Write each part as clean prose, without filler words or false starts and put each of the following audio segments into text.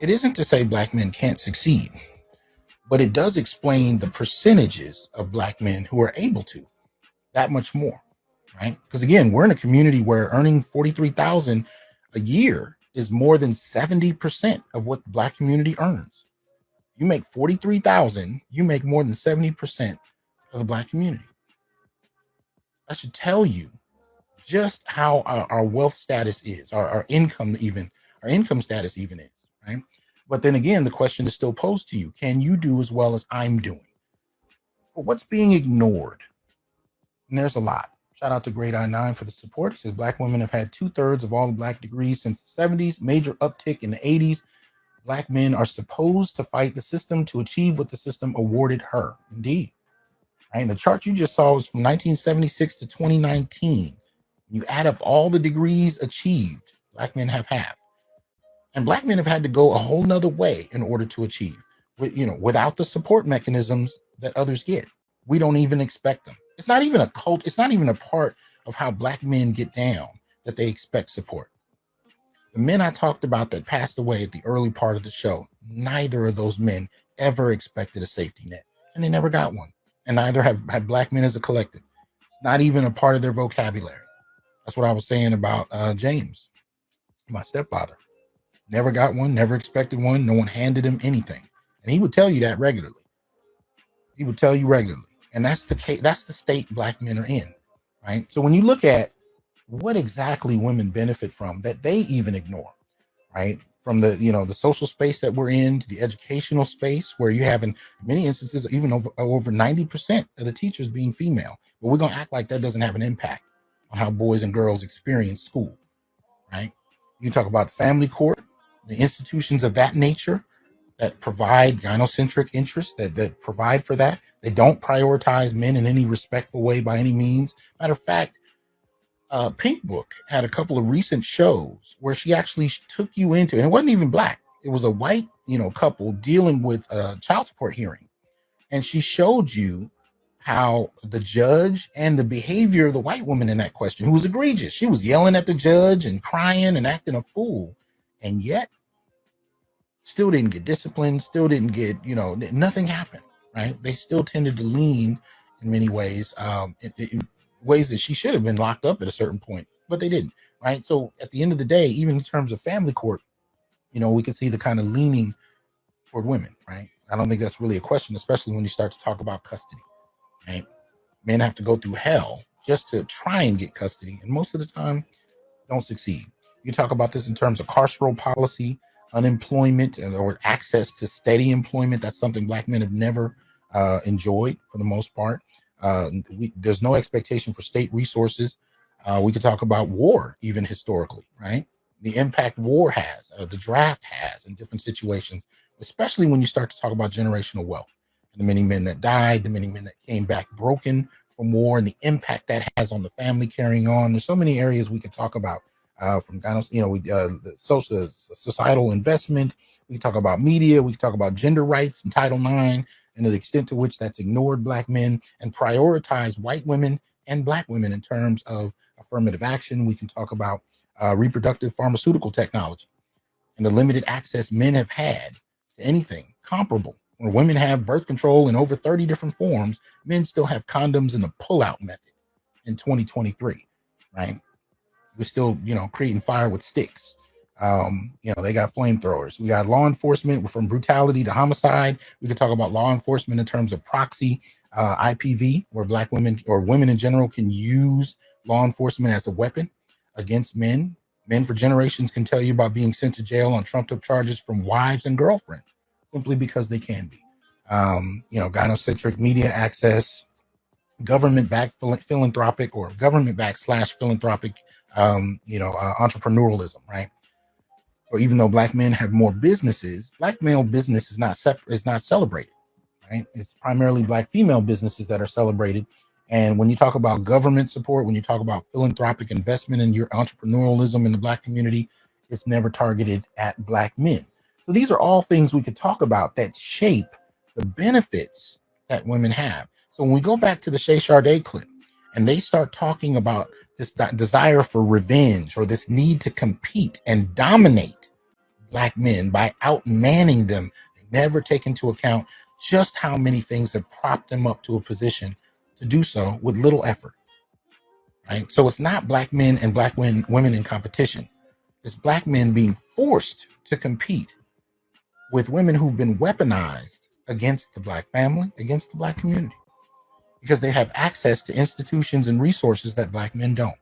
it isn't to say black men can't succeed, but it does explain the percentages of black men who are able to, that much more, right? Because again, we're in a community where earning 43,000 a year is more than 70% of what the black community earns. You make 43,000, you make more than 70% of the black community. That should tell you just how our wealth status is, our income status even is, right? But then again, the question is still posed to you: can you do as well as I'm doing? But what's being ignored? And there's a lot. Shout out to Great I9 for the support. It says black women have had 2/3 of all the black degrees since the 70s, major uptick in the 80s. Black men are supposed to fight the system to achieve what the system awarded her. Indeed. Right? And the chart you just saw was from 1976 to 2019. You add up all the degrees achieved, black men have half. And black men have had to go a whole nother way in order to achieve, without the support mechanisms that others get. We don't even expect them. It's not even a cult. It's not even a part of how black men get down that they expect support. The men I talked about that passed away at the early part of the show, neither of those men ever expected a safety net, and they never got one. And neither have black men as a collective. It's not even a part of their vocabulary. That's what I was saying about James, my stepfather. Never got one, never expected one. No one handed him anything. And he would tell you that regularly. He would tell you regularly. And that's the case. That's the state black men are in, right? So when you look at what exactly women benefit from that they even ignore, right? From the social space that we're in to the educational space, where you have in many instances even over 90% of the teachers being female. But we're going to act like that doesn't have an impact on how boys and girls experience school, right? You talk about the family court, the institutions of that nature that provide gynocentric interests, that provide for that. They don't prioritize men in any respectful way by any means. Matter of fact, Pink Book had a couple of recent shows where she actually took you into, and it wasn't even black. It was a white, couple dealing with a child support hearing. And she showed you how the judge and the behavior of the white woman in that question, who was egregious. She was yelling at the judge and crying and acting a fool. And yet still didn't get disciplined, still didn't get, nothing happened, right? They still tended to lean in many ways, in ways that she should have been locked up at a certain point, but they didn't, right? So at the end of the day, even in terms of family court, we can see the kind of leaning toward women, right? I don't think that's really a question, especially when you start to talk about custody, right? Men have to go through hell just to try and get custody, and most of the time don't succeed. You talk about this in terms of carceral policy, unemployment, or access to steady employment. That's something black men have never enjoyed for the most part. There's no expectation for state resources. We could talk about war, even historically, right? The impact war has, the draft has in different situations, especially when you start to talk about generational wealth. The many men that died, the many men that came back broken from war, and the impact that has on the family carrying on. There's so many areas we could talk about. From the social societal investment. We can talk about media. We can talk about gender rights and Title IX, and the extent to which that's ignored black men and prioritize white women and black women in terms of affirmative action. We can talk about reproductive pharmaceutical technology and the limited access men have had to anything comparable. Where women have birth control in over 30 different forms, men still have condoms in the pull-out method in 2023, right? We're still, creating fire with sticks. They got flamethrowers. We got law enforcement from brutality to homicide. We could talk about law enforcement in terms of proxy, IPV, where black women or women in general can use law enforcement as a weapon against men. Men for generations can tell you about being sent to jail on trumped up charges from wives and girlfriends simply because they can be. Gynocentric media access, government-backed philanthropic or government-backed / philanthropic entrepreneurialism, right? Or even though black men have more businesses, black male business is not celebrated, right? It's primarily black female businesses that are celebrated. And when you talk about government support, when you talk about philanthropic investment in your entrepreneurialism in the black community, it's never targeted at black men. So these are all things we could talk about that shape the benefits that women have. So when we go back to the Shay Sade clip and they start talking about this desire for revenge or this need to compete and dominate black men by outmanning them. They never take into account just how many things have propped them up to a position to do so with little effort. Right? So it's not black men and black women in competition. It's black men being forced to compete with women who've been weaponized against the black family, against the black community, because they have access to institutions and resources that black men don't.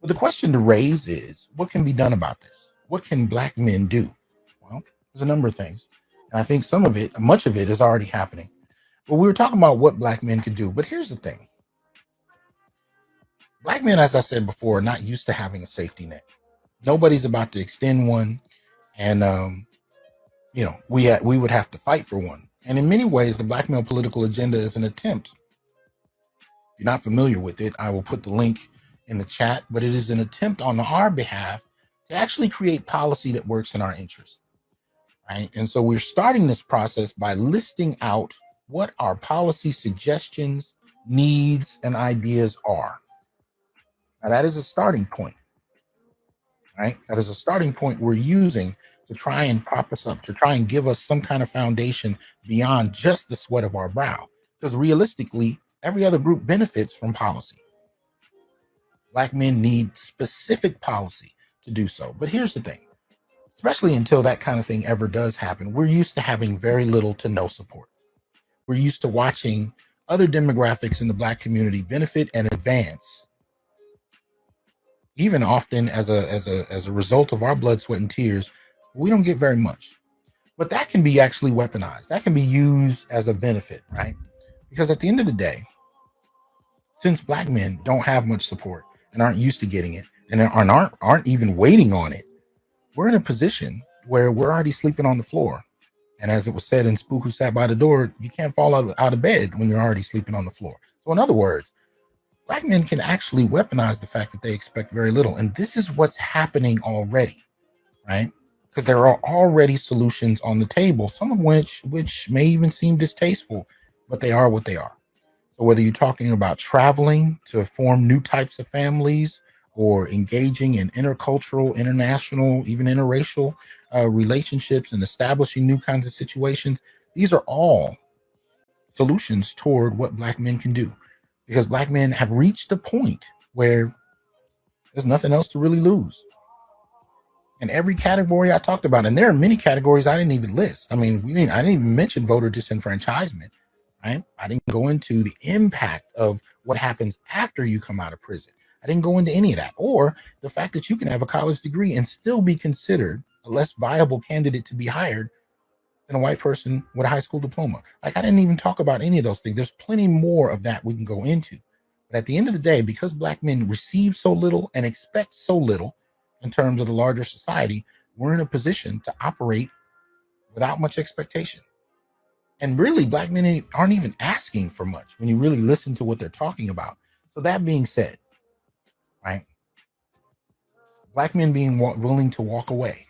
But the question to raise is, what can be done about this? What can black men do? Well, there's a number of things. And I think much of it is already happening. But we were talking about what black men could do. But here's the thing. Black men, as I said before, are not used to having a safety net. Nobody's about to extend one. And, we would have to fight for one. And in many ways, the black male political agenda is an attempt. If you're not familiar with it, I will put the link in the chat, but it is an attempt on our behalf to actually create policy that works in our interest. Right? And so we're starting this process by listing out what our policy suggestions, needs, and ideas are. Now, that is a starting point. Right? That is a starting point we're using to try and prop us up, to try and give us some kind of foundation beyond just the sweat of our brow. Because realistically, every other group benefits from policy. Black men need specific policy to do so. But here's the thing, especially until that kind of thing ever does happen, we're used to having very little to no support. We're used to watching other demographics in the black community benefit and advance, even often as a result of our blood, sweat, and tears. We don't get very much. But that can be actually weaponized. That can be used as a benefit, right? Because at the end of the day, since black men don't have much support and aren't used to getting it and aren't even waiting on it, we're in a position where we're already sleeping on the floor. And as it was said in Spook Who Sat by the Door, you can't fall out of bed when you're already sleeping on the floor. So in other words, black men can actually weaponize the fact that they expect very little. And this is what's happening already, right? Because there are already solutions on the table, some of which may even seem distasteful, but they are what they are. So whether you're talking about traveling to form new types of families or engaging in intercultural, international, even interracial relationships and establishing new kinds of situations, these are all solutions toward what black men can do. Because black men have reached a point where there's nothing else to really lose. In every category I talked about, and there are many categories I didn't even list. I mean, I didn't even mention voter disenfranchisement. Right? I didn't go into the impact of what happens after you come out of prison. I didn't go into any of that, or the fact that you can have a college degree and still be considered a less viable candidate to be hired than a white person with a high school diploma. Like, I didn't even talk about any of those things. There's plenty more of that we can go into. But at the end of the day, because black men receive so little and expect so little in terms of the larger society, we're in a position to operate without much expectation. And really, black men aren't even asking for much when you really listen to what they're talking about. So that being said, right, black men being willing to walk away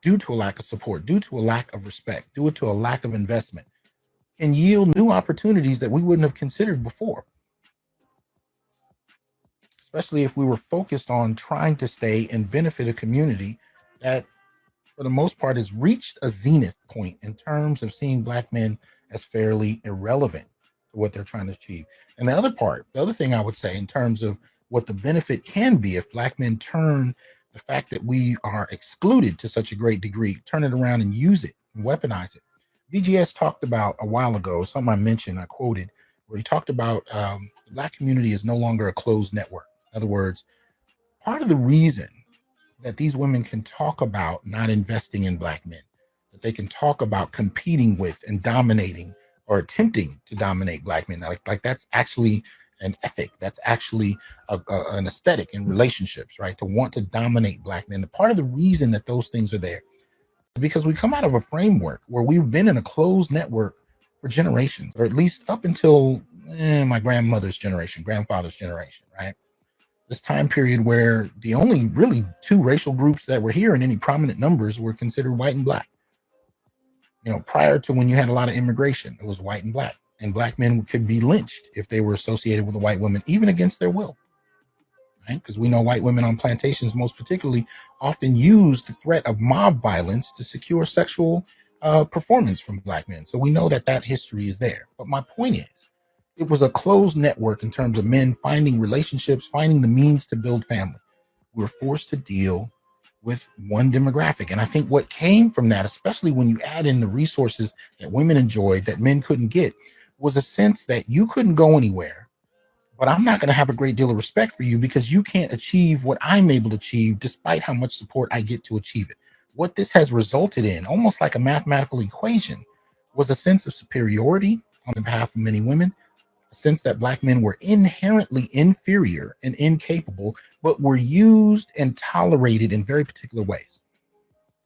due to a lack of support, due to a lack of respect, due to a lack of investment, can yield new opportunities that we wouldn't have considered before. Especially if we were focused on trying to stay and benefit a community that, for the most part, has reached a zenith point in terms of seeing black men as fairly irrelevant to what they're trying to achieve. And the other thing I would say in terms of what the benefit can be if black men turn the fact that we are excluded to such a great degree, turn it around and use it and weaponize it. BGS talked about a while ago, something I mentioned, I quoted, where he talked about the black community is no longer a closed network. In other words, part of the reason that these women can talk about not investing in black men, that they can talk about competing with and dominating or attempting to dominate black men, like that's actually an ethic, that's actually an aesthetic in relationships, right? To want to dominate black men. Part of the reason that those things are there is because we come out of a framework where we've been in a closed network for generations, or at least up until my grandmother's generation, grandfather's generation, right? This time period where the only really two racial groups that were here in any prominent numbers were considered white and black. Prior to when you had a lot of immigration, it was white and black men could be lynched if they were associated with a white woman, even against their will. right? Because we know white women on plantations, most particularly, often use the threat of mob violence to secure sexual performance from black men. So we know that that history is there. But my point is, it was a closed network in terms of men finding relationships, finding the means to build family. We're forced to deal with one demographic. And I think what came from that, especially when you add in the resources that women enjoyed that men couldn't get, was a sense that you couldn't go anywhere, but I'm not going to have a great deal of respect for you because you can't achieve what I'm able to achieve despite how much support I get to achieve it. What this has resulted in, almost like a mathematical equation, was a sense of superiority on behalf of many women, a sense that black men were inherently inferior and incapable, but were used and tolerated in very particular ways.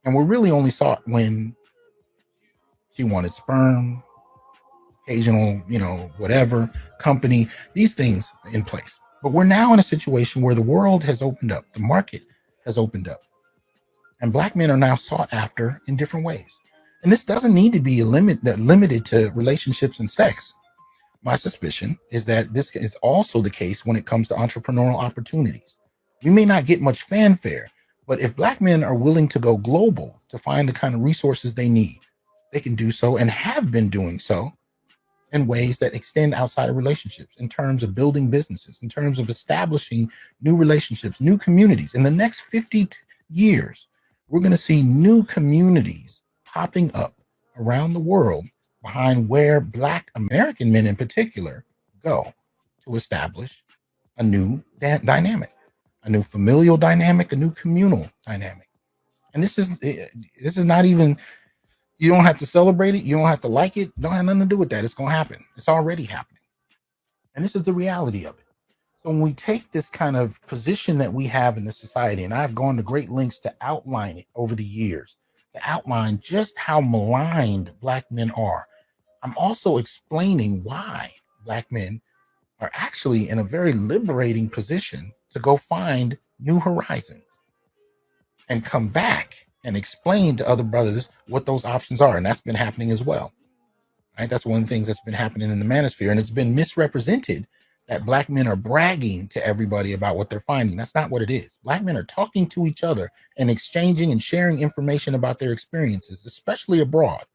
And we really only saw it when she wanted sperm, occasional, whatever, company, these things in place. But we're now in a situation where the world has opened up, the market has opened up, and black men are now sought after in different ways. And this doesn't need to be limited to relationships and sex. My suspicion is that this is also the case when it comes to entrepreneurial opportunities. We may not get much fanfare, but if black men are willing to go global to find the kind of resources they need, they can do so and have been doing so in ways that extend outside of relationships, in terms of building businesses, in terms of establishing new relationships, new communities. In the next 50 years, we're going to see new communities popping up around the world behind where black American men in particular go to establish a new dynamic, a new familial dynamic, a new communal dynamic. And this is not even, you don't have to celebrate it, you don't have to like it, don't have nothing to do with that. It's going to happen. It's already happening. And this is the reality of it. So when we take this kind of position that we have in the society, and I've gone to great lengths to outline it over the years, to outline just how maligned black men are, I'm also explaining why black men are actually in a very liberating position to go find new horizons and come back and explain to other brothers what those options are. And that's been happening as well. Right? That's one of the things that's been happening in the manosphere. And it's been misrepresented that black men are bragging to everybody about what they're finding. That's not what it is. Black men are talking to each other and exchanging and sharing information about their experiences, especially abroad.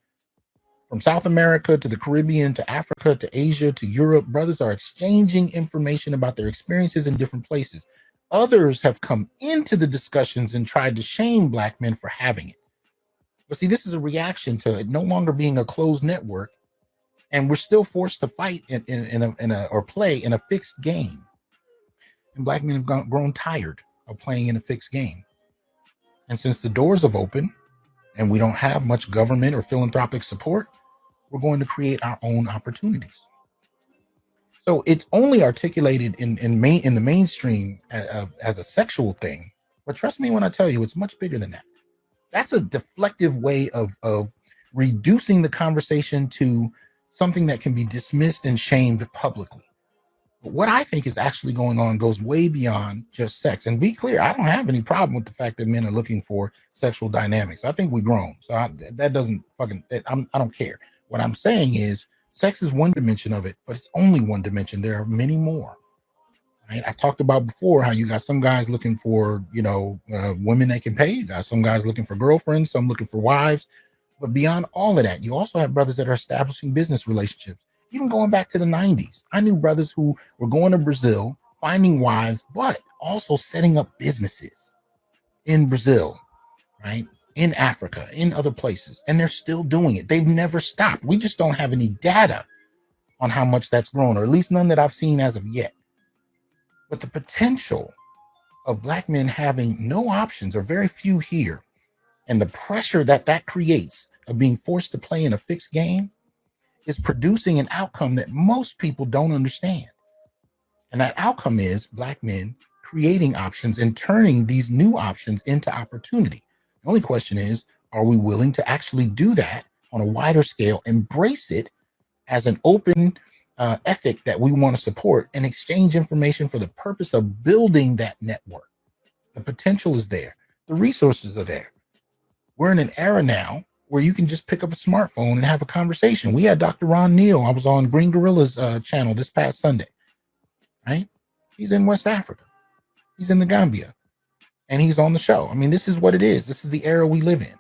From South America to the Caribbean to Africa to Asia to Europe, brothers are exchanging information about their experiences in different places. Others have come into the discussions and tried to shame black men for having it. But see, this is a reaction to it no longer being a closed network, and we're still forced to fight or play in a fixed game. And black men have grown tired of playing in a fixed game. And since the doors have opened and we don't have much government or philanthropic support, we're going to create our own opportunities. So it's only articulated in the mainstream as a sexual thing. But trust me when I tell you, it's much bigger than that. That's a deflective way of reducing the conversation to something that can be dismissed and shamed publicly. But what I think is actually going on goes way beyond just sex. And be clear, I don't have any problem with the fact that men are looking for sexual dynamics. I think we've grown. So I don't care. What I'm saying is sex is one dimension of it, but it's only one dimension. There are many more. Right? I talked about before how you got some guys looking for, women they can pay. You got some guys looking for girlfriends, some looking for wives. But beyond all of that, you also have brothers that are establishing business relationships. Even going back to the 90s, I knew brothers who were going to Brazil, finding wives, but also setting up businesses in Brazil, right? In Africa, in other places. And they're still doing it. They've never stopped. We just don't have any data on how much that's grown, or at least none that I've seen as of yet. But the potential of black men having no options, or very few here, and the pressure that creates of being forced to play in a fixed game is producing an outcome that most people don't understand. And that outcome is black men creating options and turning these new options into opportunity. The only question is, are we willing to actually do that on a wider scale, embrace it as an open ethic that we want to support, and exchange information for the purpose of building that network? The potential is there. The resources are there. We're in an era now where you can just pick up a smartphone and have a conversation. We had Dr. Ron Neal. I was on Green Gorilla's channel this past Sunday, right? He's in West Africa. He's in the Gambia and he's on the show. I mean, this is what it is. This is the era we live in.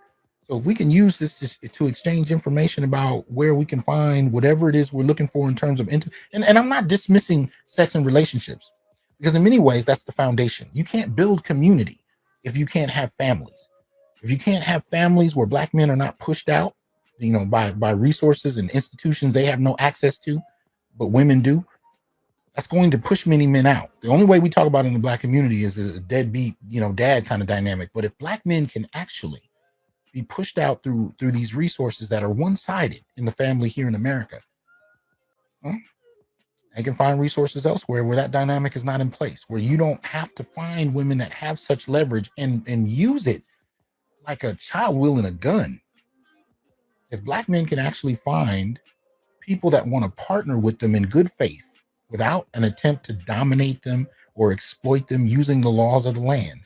So if we can use this to exchange information about where we can find whatever it is we're looking for in terms of and I'm not dismissing sex and relationships, because in many ways that's the foundation. You can't build community if you can't have families. If you can't have families where black men are not pushed out, by resources and institutions they have no access to, but women do, that's going to push many men out. The only way we talk about it in the black community is a deadbeat, dad kind of dynamic. But if black men can actually be pushed out through these resources that are one-sided in the family here in America, they can find resources elsewhere where that dynamic is not in place, where you don't have to find women that have such leverage and use it like a child wielding a gun. If black men can actually find people that want to partner with them in good faith without an attempt to dominate them or exploit them using the laws of the land,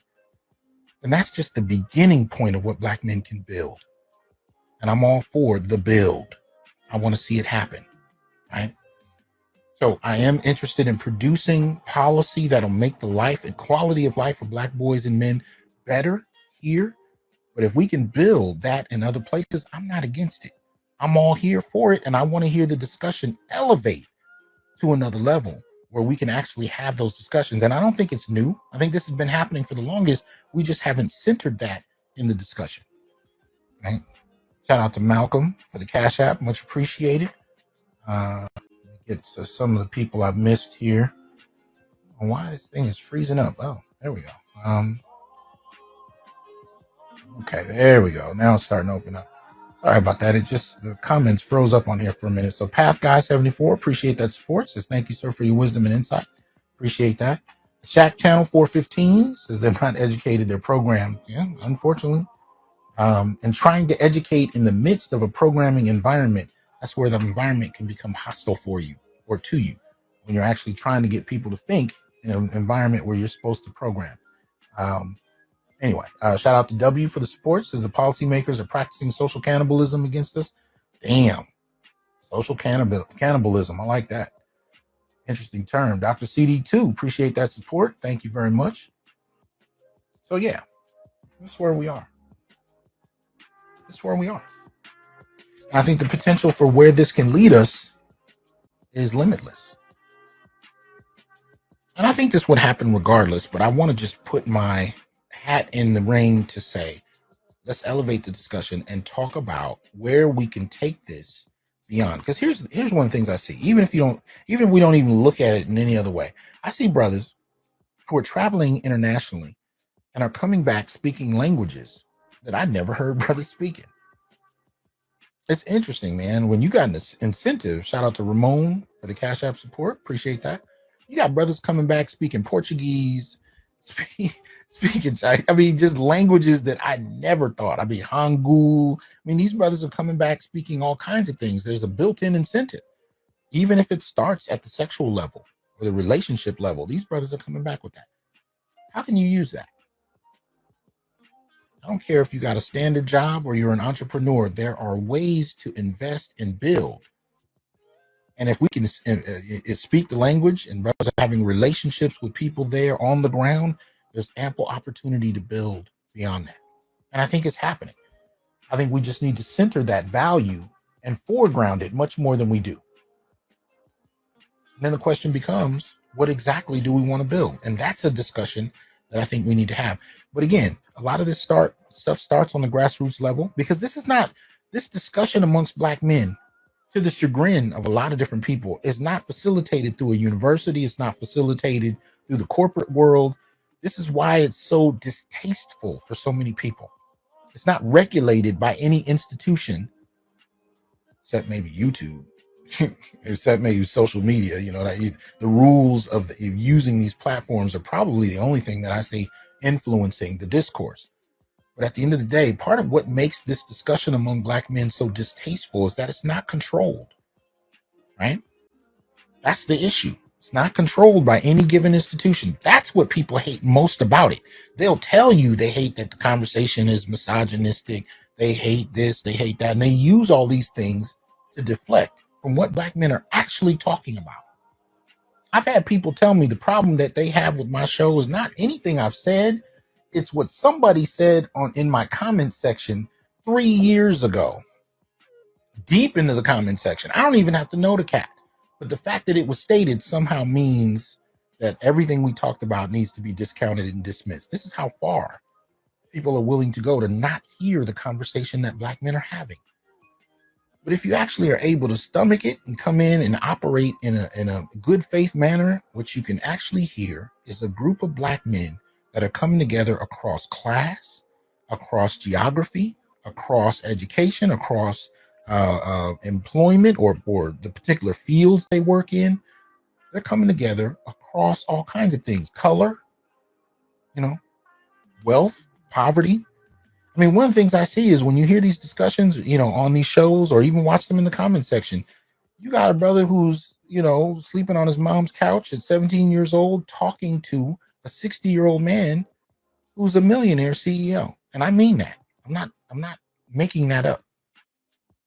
then that's just the beginning point of what black men can build. And I'm all for the build. I want to see it happen, right? So I am interested in producing policy that'll make the life and quality of life for black boys and men better here. But if we can build that in other places, I'm not against it. I'm all here for it. And I want to hear the discussion elevate to another level where we can actually have those discussions. And I don't think it's new. I think this has been happening for the longest. We just haven't centered that in the discussion, right? Shout out to Malcolm for the Cash App. Much appreciated. Get to some of the people I've missed here. Why this thing is freezing up? Oh, there we go. Okay, there we go. Now it's starting to open up. Sorry about that. The comments froze up on here for a minute. So Path Guy 74, appreciate that support. Says thank you, sir, for your wisdom and insight. Appreciate that. Shack Channel 415 says they're not educated, they're programmed. Yeah, unfortunately. And trying to educate in the midst of a programming environment, that's where the environment can become hostile for you or to you when you're actually trying to get people to think in an environment where you're supposed to program. Anyway, shout out to W for the support. Says the policymakers are practicing social cannibalism against us. Damn. Social cannibalism. I like that. Interesting term. Dr. CD2, appreciate that support. Thank you very much. So yeah, that's where we are. That's where we are. And I think the potential for where this can lead us is limitless. And I think this would happen regardless, but I want to just put my hat in the ring to say, let's elevate the discussion and talk about where we can take this beyond. Because here's one of the things I see. Even if we don't even look at it in any other way, I see brothers who are traveling internationally and are coming back speaking languages that I never heard brothers speaking. It's interesting, man. When you got an incentive, shout out to Ramon for the Cash App support. Appreciate that. You got brothers coming back speaking Portuguese, speaking, I mean, just languages that I never thought. I mean, Hangul. I mean, these brothers are coming back speaking all kinds of things. There's a built-in incentive, even if it starts at the sexual level or the relationship level. These brothers are coming back with that. How can you use that? I don't care if you got a standard job or you're an entrepreneur. There are ways to invest and build. And if we can speak the language and brothers are having relationships with people there on the ground, there's ample opportunity to build beyond that. And I think it's happening. I think we just need to center that value and foreground it much more than we do. And then the question becomes, what exactly do we want to build? And that's a discussion that I think we need to have. But again, a lot of this stuff starts on the grassroots level, because this discussion amongst black men, to the chagrin of a lot of different people, is not facilitated through a university. It's not facilitated through the corporate world. This is why it's so distasteful for so many people. It's not regulated by any institution, except maybe YouTube, except maybe social media. The rules of using these platforms are probably the only thing that I see influencing the discourse. But at the end of the day, part of what makes this discussion among black men so distasteful is that it's not controlled, right? That's the issue. It's not controlled by any given institution. That's what people hate most about it. They'll tell you they hate that the conversation is misogynistic. They hate this, they hate that. And they use all these things to deflect from what black men are actually talking about. I've had people tell me the problem that they have with my show is not anything I've said. It's what somebody said in my comment section 3 years ago, deep into the comment section. I don't even have to know the cat, but the fact that it was stated somehow means that everything we talked about needs to be discounted and dismissed. This is how far people are willing to go to not hear the conversation that Black men are having. But if you actually are able to stomach it and come in and operate in a good faith manner, what you can actually hear is a group of Black men that are coming together across class, across geography, across education, across employment or the particular fields they work in. They're coming together across all kinds of things, color, wealth, poverty. I mean, one of the things I see is when you hear these discussions, on these shows or even watch them in the comment section, you got a brother who's, sleeping on his mom's couch at 17 years old, talking to a 60-year-old man who's a millionaire CEO. And I mean that. I'm not making that up.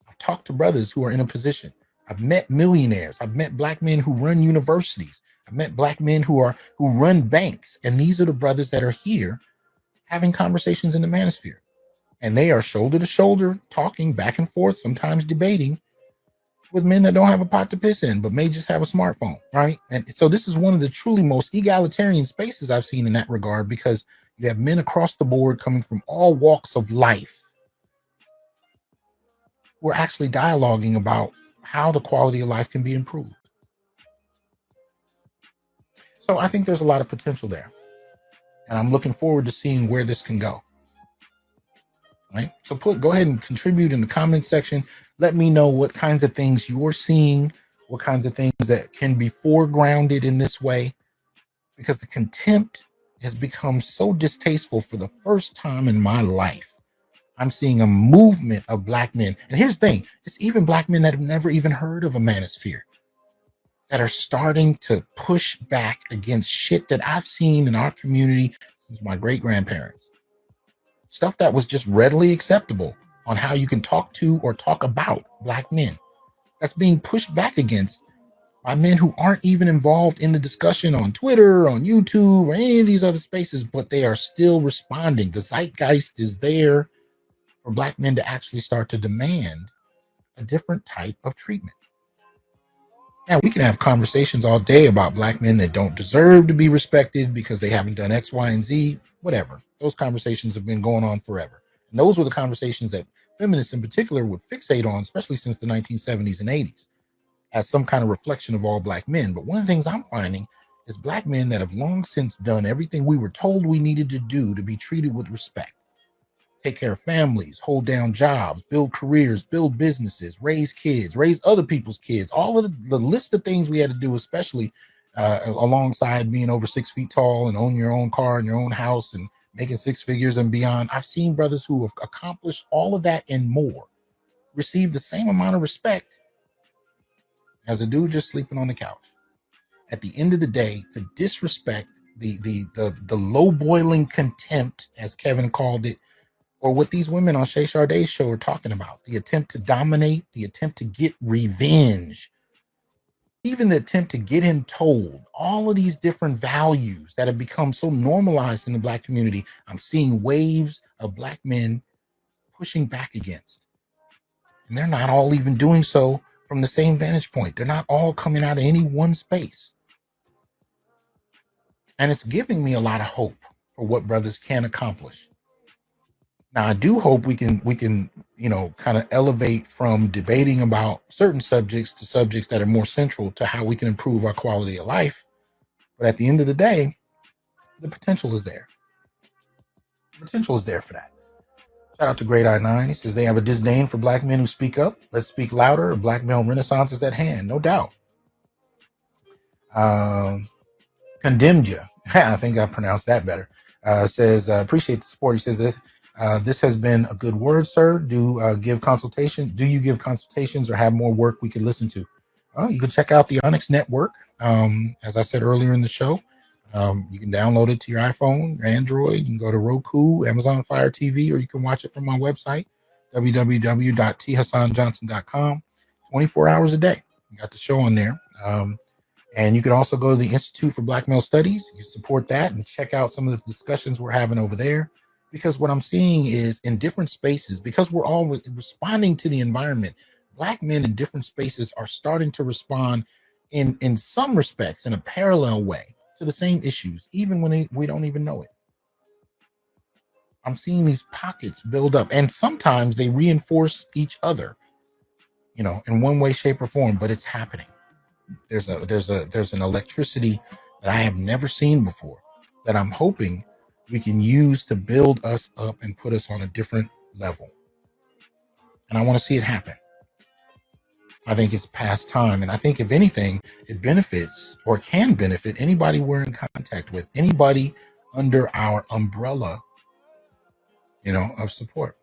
I've talked to brothers who are in a position. I've met millionaires. I've met Black men who run universities. I've met Black men who run banks. And these are the brothers that are here having conversations in the manosphere. And they are shoulder to shoulder, talking back and forth, sometimes debating with men that don't have a pot to piss in, but may just have a smartphone, right? And so this is one of the truly most egalitarian spaces I've seen in that regard, because you have men across the board coming from all walks of life who are actually dialoguing about how the quality of life can be improved. So I think there's a lot of potential there. And I'm looking forward to seeing where this can go. Right. So go ahead and contribute in the comment section. Let me know what kinds of things you're seeing, what kinds of things that can be foregrounded in this way, because the contempt has become so distasteful. For the first time in my life, I'm seeing a movement of Black men. And here's the thing, it's even Black men that have never even heard of a manosphere that are starting to push back against shit that I've seen in our community since my great-grandparents. Stuff that was just readily acceptable on how you can talk to or talk about Black men. That's being pushed back against by men who aren't even involved in the discussion on Twitter, on YouTube, or any of these other spaces, but they are still responding. The zeitgeist is there for Black men to actually start to demand a different type of treatment. Now, we can have conversations all day about Black men that don't deserve to be respected because they haven't done X, Y, and Z, whatever. Those conversations have been going on forever. And those were the conversations that feminists in particular would fixate on, especially since the 1970s and 80s, as some kind of reflection of all Black men. But one of the things I'm finding is Black men that have long since done everything we were told we needed to do to be treated with respect. Take care of families, hold down jobs, build careers, build businesses, raise kids, raise other people's kids. All of the list of things we had to do, especially alongside being over 6 feet tall and owning your own car and your own house and making six figures and beyond. I've seen brothers who have accomplished all of that and more receive the same amount of respect as a dude just sleeping on the couch. At the end of the day, the disrespect, the low boiling contempt, as Kevin called it, or what these women on Shay Shardae's show are talking about, the attempt to dominate, the attempt to get revenge, even the attempt to get him told, all of these different values that have become so normalized in the Black community, I'm seeing waves of Black men pushing back against. And they're not all even doing so from the same vantage point. They're not all coming out of any one space. And it's giving me a lot of hope for what brothers can accomplish. Now, I do hope we can, kind of elevate from debating about certain subjects to subjects that are more central to how we can improve our quality of life. But at the end of the day, the potential is there. The potential is there for that. Shout out to Great I9. He says they have a disdain for Black men who speak up. Let's speak louder. A Black male renaissance is at hand, no doubt. Condemned you. I think I pronounced that better. Says appreciate the support. He says this has been a good word, sir. Do you give consultations or have more work we could listen to? You can check out the Onyx Network. As I said earlier in the show, you can download it to your iPhone, your Android. You can go to Roku, Amazon Fire TV, or you can watch it from my website, www.thasanjohnson.com. 24 hours a day. You got the show on there. And you can also go to the Institute for Black Male Studies. You can support that and check out some of the discussions we're having over there. Because what I'm seeing is in different spaces, because we're all responding to the environment, Black men in different spaces are starting to respond in some respects in a parallel way to the same issues, even when we don't even know it. I'm seeing these pockets build up, and sometimes they reinforce each other, in one way, shape, or form, but it's happening. There's an electricity that I have never seen before that I'm hoping we can use to build us up and put us on a different level. And I want to see it happen. I think it's past time. And I think if anything, it benefits or can benefit anybody we're in contact with, anybody under our umbrella, of support.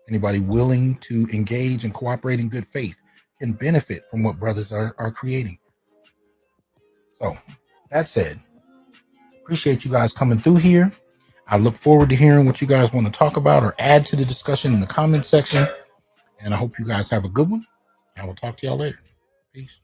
Anybody willing to engage and cooperate in good faith can benefit from what brothers are creating. So that said, appreciate you guys coming through here. I look forward to hearing what you guys want to talk about or add to the discussion in the comment section. And I hope you guys have a good one. I will talk to y'all later. Peace.